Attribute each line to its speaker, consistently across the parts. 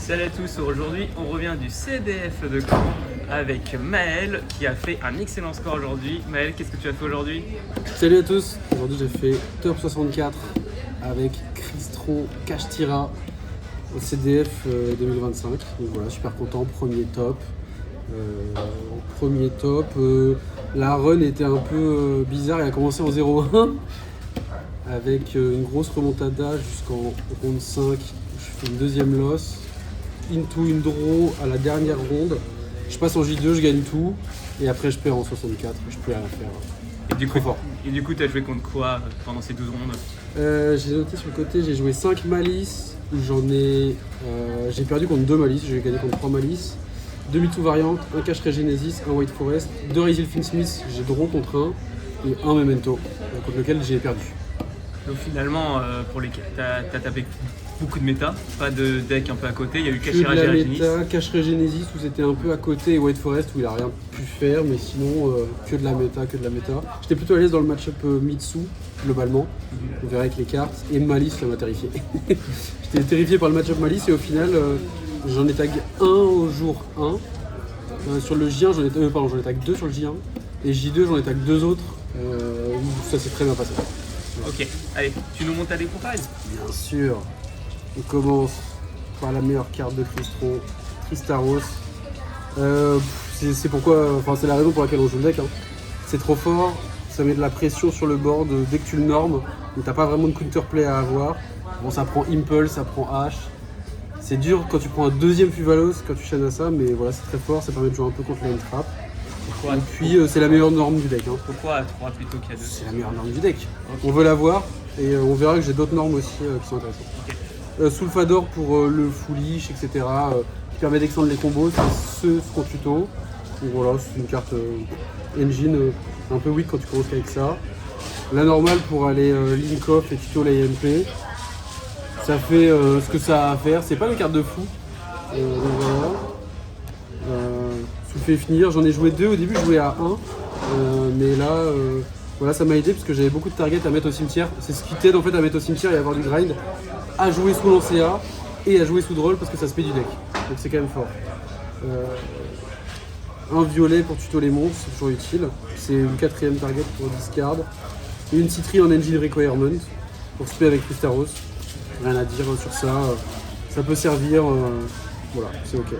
Speaker 1: Salut à tous, aujourd'hui on revient du CDF de Caen avec Maël qui a fait un excellent score aujourd'hui. Maël, qu'est-ce que tu as fait aujourd'hui?
Speaker 2: Salut à tous, aujourd'hui j'ai fait top 64 avec Cristron Kashtira au CDF 2025. Donc voilà, super content, premier top. La run était un peu bizarre, elle a commencé en 0-1 avec une grosse remontada jusqu'en round 5. Je fais une deuxième loss, into une draw à la dernière ronde. Je passe en J2, je gagne tout et après je perds en 64, je peux rien faire.
Speaker 1: Et du coup, tu as joué contre quoi pendant ces 12 rondes?
Speaker 2: J'ai noté sur le côté, j'ai joué 5 malices, j'ai perdu contre 2 malices, j'ai gagné contre 3 malices, 2 Mitsou variantes, un Cache Genesis, un White Forest, 2 Raisel Finsmith, j'ai draw contre un et un Memento contre lequel j'ai perdu.
Speaker 1: Donc finalement, pour lesquels t'as tapé beaucoup de méta, pas de deck un peu à côté, il y a eu Kashira Genesis.
Speaker 2: Cache Genesis où c'était un peu à côté et White Forest où il a rien pu faire, mais sinon que de la méta. J'étais plutôt à l'aise dans le match-up Mitsu globalement, on verra avec les cartes, et Malice ça m'a terrifié. J'étais terrifié par le match-up Malice et au final j'en ai tag 1 au jour 1. Sur le J1 j'en ai tag 2 sur le J1 et J2 j'en ai tag 2 autres. Ça s'est très bien passé.
Speaker 1: Ok, allez, tu nous montes à décompage.
Speaker 2: Bien sûr. On commence par la meilleure carte de Cristron, Tristaros. C'est la raison pour laquelle on joue le deck. C'est trop fort, ça met de la pression sur le board dès que tu le normes, mais t'as pas vraiment de counterplay à avoir. Bon, ça prend Impulse, ça prend H. C'est dur quand tu prends un deuxième Fuvalos quand tu chaînes à ça, mais voilà, c'est très fort, ça permet de jouer un peu contre la trap. Et puis c'est la meilleure norme du deck.
Speaker 1: Pourquoi à 3 plutôt qu'à 2?
Speaker 2: C'est la meilleure norme du deck. Okay. On veut la voir et on verra que j'ai d'autres normes aussi qui sont intéressantes. Okay. Sulfador pour le foolish, etc. Qui permet d'extendre les combos, c'est ce qu'on tuto. Donc voilà, c'est une carte engine un peu weak quand tu commences avec ça. La normale pour aller link off et tuto l'AMP. Ça fait ce que ça a à faire, c'est pas des cartes de fou. Voilà. Fait finir, j'en ai joué 2 au début, je jouais à 1, mais là voilà, ça m'a aidé parce que j'avais beaucoup de targets à mettre au cimetière. C'est ce qui t'aide en fait à mettre au cimetière et à avoir du grind, à jouer sous l'ancéa et à jouer sous droll parce que ça se paye du deck, donc c'est quand même fort. Un violet pour tuto les monstres, c'est toujours utile, c'est une 4ème target pour discard, et une citrie en engine requirement pour spé avec Tristaros, rien à dire sur ça, ça peut servir, voilà, c'est ok.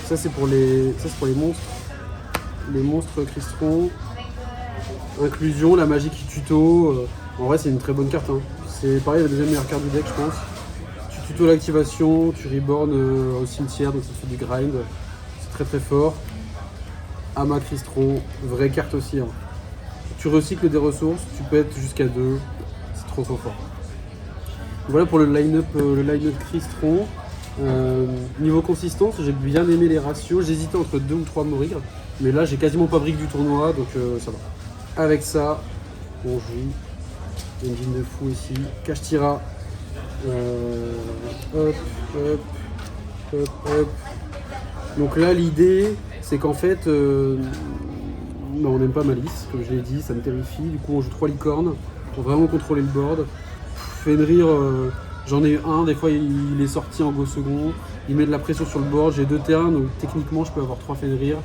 Speaker 2: Ça c'est pour les monstres. Les monstres Cristron. Inclusion, la magie qui tuto. En vrai c'est une très bonne carte. C'est pareil la deuxième meilleure carte du deck je pense. Tu tuto l'activation, tu reborn au cimetière donc ça fait du grind. C'est très très fort. Ama Cristron, vraie carte aussi. Tu recycles des ressources, tu pètes jusqu'à 2. C'est trop fort. Voilà pour le line-up Cristron. Niveau consistance, j'ai bien aimé les ratios, j'hésitais entre 2 ou 3 mourir, mais là j'ai quasiment pas brick du tournoi donc ça va. Avec ça, on joue engine de fou ici, Kashtira, hop. Donc là l'idée c'est qu'en fait on n'aime pas Malice, comme je l'ai dit, ça me terrifie, du coup on joue 3 licornes pour vraiment contrôler le board. Fenrir, j'en ai eu un, des fois il est sorti en go second, il met de la pression sur le board, j'ai 2 terrains donc techniquement je peux avoir 3 Fenrir,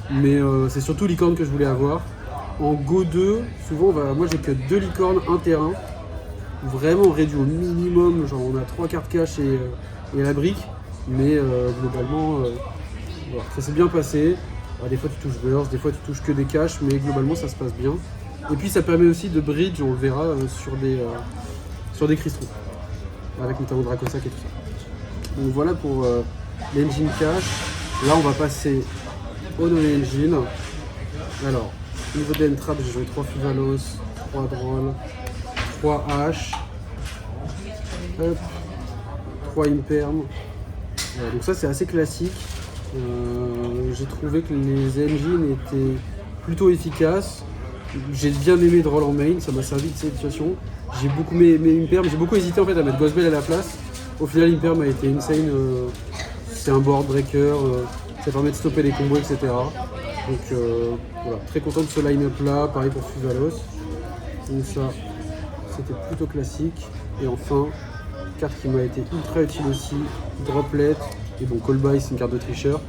Speaker 2: mais c'est surtout licorne que je voulais avoir. En go 2, souvent moi j'ai que 2 licornes, 1 terrain, vraiment réduit au minimum, genre on a 3 cartes cash et la brique, mais globalement voilà, ça s'est bien passé. Alors, des fois tu touches burst, des fois tu touches que des cash, mais globalement ça se passe bien. Et puis ça permet aussi de bridge, on le verra, sur des cristaux, avec notamment Dracosac et tout ça. Donc voilà pour l'engine cash. Là on va passer au non-engine. Alors, au niveau des entraps, j'ai joué 3 Fuvalos, 3 Droll, 3 H, 3 Imperm. Donc ça c'est assez classique. J'ai trouvé que les engines étaient plutôt efficaces. J'ai bien aimé Droll en main, ça m'a servi de cette situation. J'ai beaucoup aimé Imperm, j'ai beaucoup hésité en fait à mettre Gospel à la place. Au final Imperm a été insane, c'est un board breaker, ça permet de stopper les combos etc. Donc voilà, très content de ce line-up là, pareil pour Fuvalos. Donc ça, c'était plutôt classique. Et enfin, carte qui m'a été ultra utile aussi. Droplet, et bon, Call By, c'est une carte de tricheur.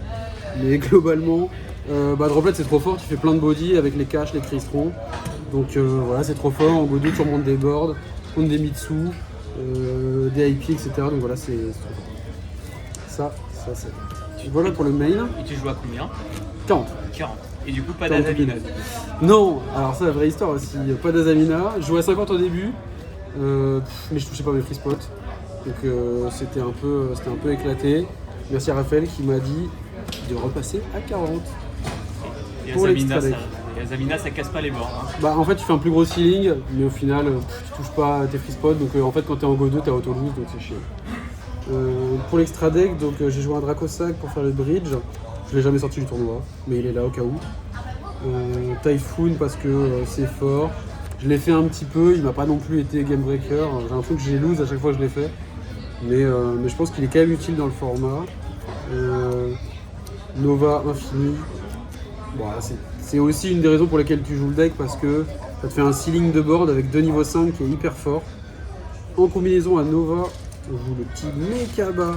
Speaker 2: Mais globalement, Droplet c'est trop fort, tu fais plein de body avec les caches, les Crystron. Donc voilà, c'est trop fort. En Godot, tu remontes des boards, tu montes des Mitsu, des IP, etc. Donc voilà, c'est trop fort. Ça, c'est. Voilà pour le main.
Speaker 1: Et tu joues à combien?
Speaker 2: 40.
Speaker 1: 40. Et du coup, pas
Speaker 2: 40
Speaker 1: d'Azamina.
Speaker 2: Non, alors ça, la vraie histoire aussi. Pas d'Azamina. Je jouais à 50 au début, mais je touchais pas mes free spots. Donc c'était un peu éclaté. Merci à Raphaël qui m'a dit de repasser à 40.
Speaker 1: Et
Speaker 2: Pour
Speaker 1: Azamina,
Speaker 2: l'extra deck.
Speaker 1: ça casse pas les bords. Hein.
Speaker 2: Bah en fait tu fais un plus gros ceiling, mais au final tu touches pas à tes free spots. Donc en fait quand t'es en Go 2 t'es auto lose, donc c'est chiant. Pour l'extra deck, donc j'ai joué un Dracossack pour faire le bridge. Je l'ai jamais sorti du tournoi, mais il est là au cas où. Typhoon parce que c'est fort. Je l'ai fait un petit peu, il m'a pas non plus été game breaker. J'ai l'impression que j'ai lose à chaque fois que je l'ai fait. Mais je pense qu'il est quand même utile dans le format. Nova Infini. Bon, c'est aussi une des raisons pour lesquelles tu joues le deck parce que ça te fait un ceiling de board avec 2 niveaux 5 qui est hyper fort. En combinaison à Nova, on joue le petit Mekaba.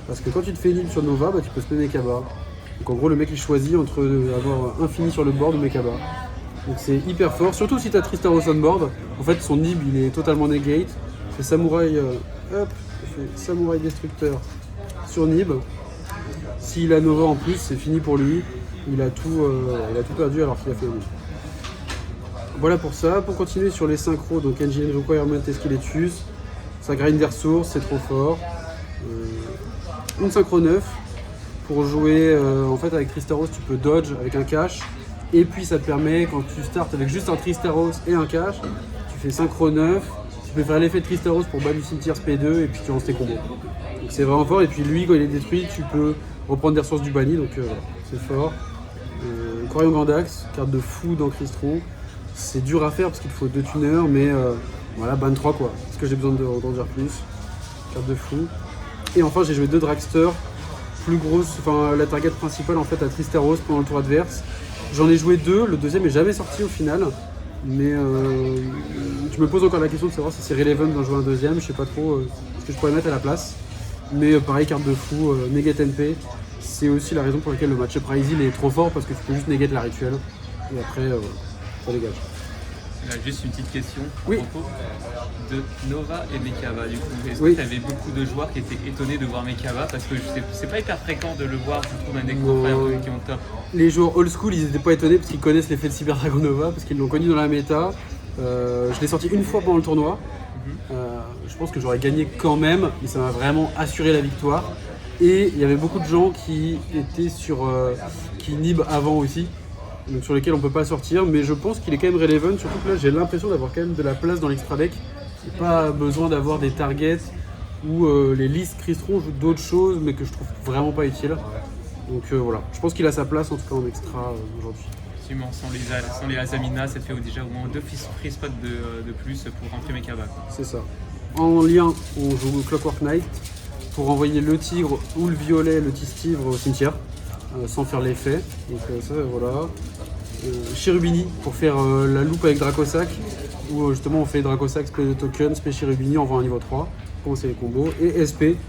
Speaker 2: Parce que quand tu te fais nul sur Nova, tu peux spammer Mekaba. Donc en gros le mec il choisit entre avoir Infini sur le board ou Mekaba. Donc c'est hyper fort, surtout si tu as Tristaros on board. En fait son nib il est totalement negate. C'est Samouraï, Samouraï Destructeur sur nib. S'il a Nova en plus, c'est fini pour lui. Il a tout perdu alors qu'il a fait un nib. Voilà pour ça. Pour continuer sur les synchros, donc Engine Requirement Esqueletus, ça grind des ressources, c'est trop fort. Une synchro 9 pour jouer en fait avec Tristaros, tu peux dodge avec un cache. Et puis ça te permet, quand tu startes avec juste un Tristaros et un cache, tu fais synchro 9, tu peux faire l'effet de Tristaros pour ban du cimetière SP2 et puis tu lances tes combos. Donc c'est vraiment fort, et puis lui quand il est détruit, tu peux reprendre des ressources du banni, donc c'est fort. Corian Gandax, carte de fou dans Crystron. C'est dur à faire parce qu'il te faut 2 tuners, mais voilà, ban 3 quoi. Est-ce que j'ai besoin d'en dire plus? Carte de fou. Et enfin j'ai joué 2 Dragster, plus grosse, enfin la target principale en fait à Tristaros pendant le tour adverse. J'en ai joué 2, le deuxième est jamais sorti au final, mais je me pose encore la question de savoir si c'est relevant d'en jouer un deuxième, je sais pas trop ce que je pourrais mettre à la place. Mais pareil, carte de fou, negate NP, c'est aussi la raison pour laquelle le match-up Rise est trop fort parce que tu peux juste negate la rituelle, et après ça dégage.
Speaker 1: Là, juste une petite question
Speaker 2: Oui.
Speaker 1: à propos de Nova et Mekaba. Du coup, est-ce
Speaker 2: Oui.
Speaker 1: que tu avais beaucoup de joueurs qui étaient étonnés de voir Mekaba? Parce que c'est pas hyper fréquent de le voir, je trouve, un deck profile qui est en top.
Speaker 2: Les joueurs old school, ils étaient pas étonnés parce qu'ils connaissent l'effet de Cyber Dragon Nova, parce qu'ils l'ont connu dans la méta. Je l'ai sorti une fois pendant le tournoi. Je pense que j'aurais gagné quand même, mais ça m'a vraiment assuré la victoire. Et il y avait beaucoup de gens qui étaient qui nib avant aussi, donc sur lesquels on peut pas sortir, mais je pense qu'il est quand même relevant, surtout que là j'ai l'impression d'avoir quand même de la place dans l'extra deck. Et pas besoin d'avoir des targets où les listes Crystron jouent d'autres choses, mais que je trouve vraiment pas utiles. Donc voilà, je pense qu'il a sa place en tout cas en extra aujourd'hui.
Speaker 1: Effectivement, sans les Azamina, ça te fait déjà au moins 2 free spots de plus pour rentrer Mekaba.
Speaker 2: C'est ça. En lien, on joue Clockwork Knight pour envoyer le tigre ou le violet, le Tistivre au cimetière, sans faire l'effet. Donc ça voilà. Cherubini pour faire la loupe avec Dracossack, où justement on fait Dracossack, spé de token, spé Cherubini, on voit un niveau 3, commencer les combos. Et SP,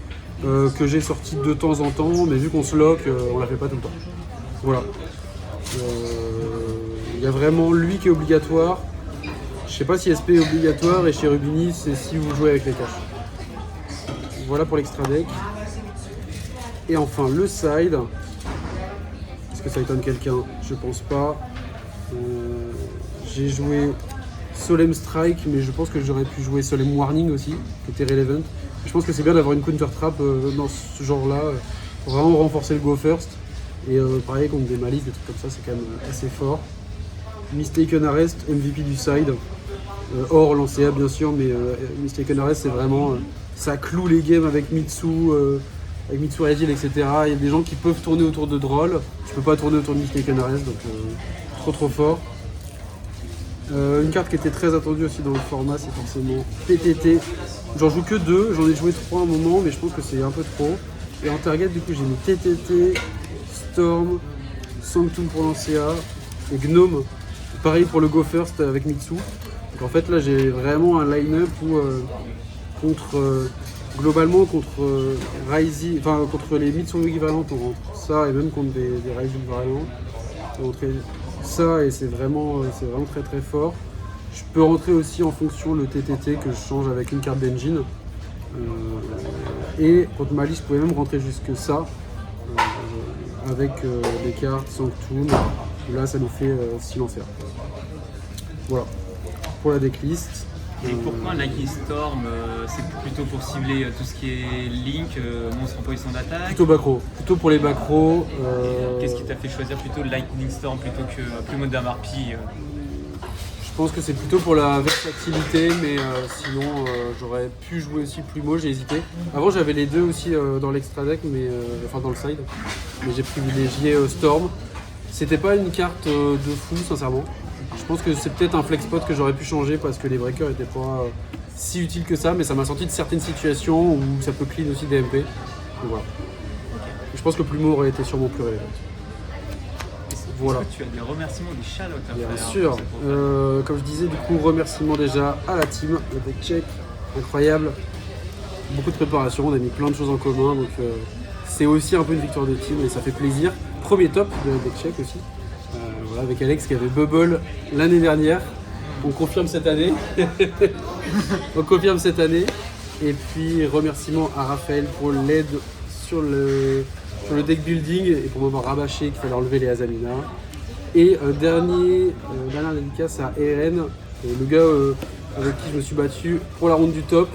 Speaker 2: que j'ai sorti de temps en temps, mais vu qu'on se lock, on la fait pas tout le temps. Voilà. Il y a vraiment lui qui est obligatoire. Je sais pas si SP est obligatoire et Cherubini c'est si vous jouez avec les caches. Voilà pour l'extra deck. Et enfin le side. Est-ce que ça étonne quelqu'un? Je pense pas. J'ai joué Solemn Strike, mais je pense que j'aurais pu jouer Solemn Warning aussi, qui était relevant. Je pense que c'est bien d'avoir une counter trap dans ce genre-là, pour vraiment renforcer le go first. Et pareil contre des malices, des trucs comme ça, c'est quand même assez fort. Mistaken Arrest, MVP du side. Hors Lancea bien sûr, mais Mistaken Arrest c'est vraiment... ça cloue les games avec Mitsu Agile, etc. Il y a des gens qui peuvent tourner autour de Droll. Tu peux pas tourner autour de Mistaken Arrest, donc trop fort. Une carte qui était très attendue aussi dans le format, c'est forcément PTT. J'en joue que 2, j'en ai joué 3 à un moment, mais je pense que c'est un peu trop. Et en target, du coup, j'ai mis TTT, Storm, Sanctum pour Lancea et Gnome. Pareil pour le Go First avec Mitsu. Donc en fait, là, j'ai vraiment un line-up où contre Globalement, contre contre les Mitsubishi équivalents, on rentre ça, et même contre des Rising variants, on rentre ça, et c'est vraiment très très fort. Je peux rentrer aussi en fonction le TTT que je change avec une carte d'engine. Et contre Malice, je pouvais même rentrer jusque ça, avec les cartes Sanctum. Là, ça nous fait silenciaire. Voilà, pour la decklist.
Speaker 1: Et pourquoi Lightning Storm, c'est plutôt pour cibler tout ce qui est Link, monstre en position d'attaque?
Speaker 2: Plutôt backrow, plutôt pour les backrow.
Speaker 1: Qu'est-ce qui t'a fait choisir plutôt Lightning Storm plutôt que Plumeau d'Amarpi?
Speaker 2: Je pense que c'est plutôt pour la versatilité, mais sinon j'aurais pu jouer aussi Plumeau, j'ai hésité. Avant j'avais les deux aussi dans l'extra deck, enfin dans le side, mais j'ai privilégié Storm. C'était pas une carte de fou sincèrement. Je pense que c'est peut-être un flex spot que j'aurais pu changer parce que les breakers étaient pas si utiles que ça, mais ça m'a sorti de certaines situations où ça peut clean aussi des MP. Donc voilà. Et je pense que Plumeau aurait été sûrement plus relevant. Voilà.
Speaker 1: Est-ce que tu as des remerciements, des shout-outs à
Speaker 2: Bien
Speaker 1: faire
Speaker 2: sûr. Comme je disais, du coup, remerciements déjà à la team, le deck check, incroyable. Beaucoup de préparation, on a mis plein de choses en commun, donc c'est aussi un peu une victoire de team et ça fait plaisir. Premier top de deck check aussi. Voilà, avec Alex qui avait Bubble l'année dernière. On confirme cette année. On confirme cette année. Et puis remerciements à Raphaël pour l'aide sur le deck building et pour m'avoir rabâché qu'il fallait enlever les Azamina. Et dernière dédicace à Eren, le gars avec qui je me suis battu pour la ronde du top.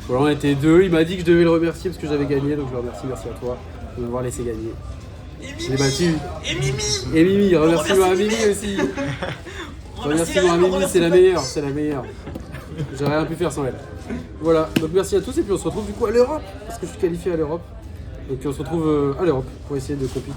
Speaker 2: Voilà, on était deux. Il m'a dit que je devais le remercier parce que j'avais gagné, donc je le remercie. Merci à toi de m'avoir laissé gagner. Je l'ai battu. Et Mimi, remercie-moi à Mimi aussi. Remercie-moi à Mimi, c'est la meilleure, c'est la meilleure. J'aurais rien pu faire sans elle. Voilà, donc merci à tous et puis on se retrouve du coup à l'Europe, parce que je suis qualifié à l'Europe. Donc on se retrouve à l'Europe pour essayer de compete.